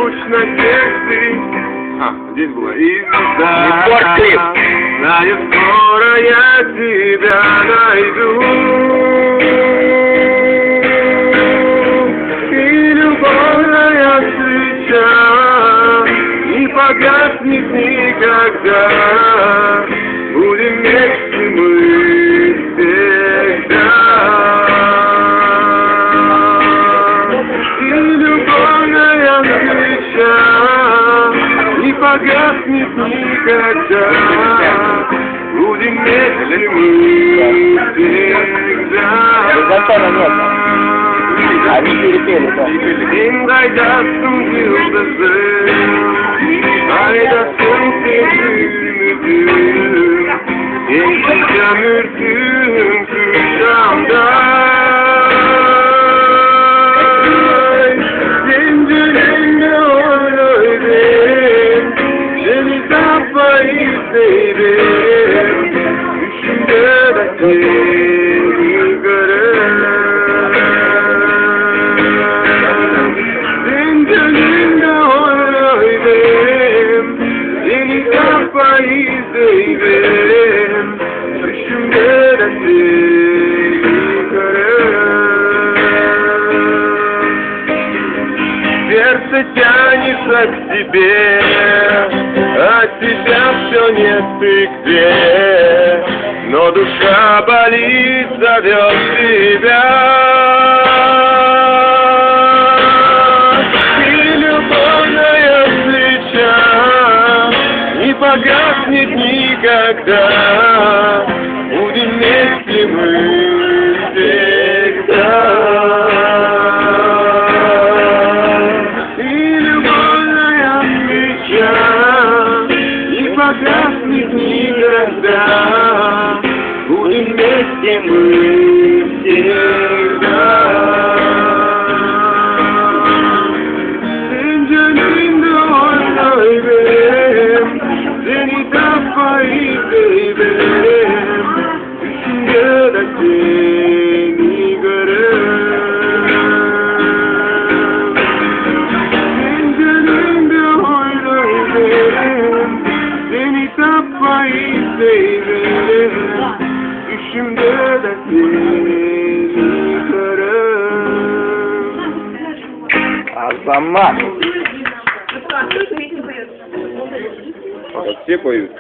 скучно тексты. Здесь было. И Клип. знаю, скоро я тебя найду. И любовная встреча не погаснет никогда. Будем вместе мы всегда. И любовная встреча не погаснет никогда. Будем вместе мы всегда. Они перепели, да. In deinem Yıldızı, aydasın sevdiğimizin, geçeceğim ürküm kuşamda. Zincirinde oynaydım, seni tapmayı sevdim, düşünce de seni görürüm. Sevdim, düşümde de seni görürüm. Сердце тянется к тебе, от тебя все нет ты где, но душа болит, зовет тебя. И любовная встреча не погаснет никогда. Будем вместе мы всегда. И любовная встреча не погаснет никогда. Будем вместе мы всегда. Seni tapmayı sevdim, düşünce de seni görürüm. Penceremde oynaydım, seni tapmayı sevdim, düşümde de seni görürüm. Азамат. Все поют?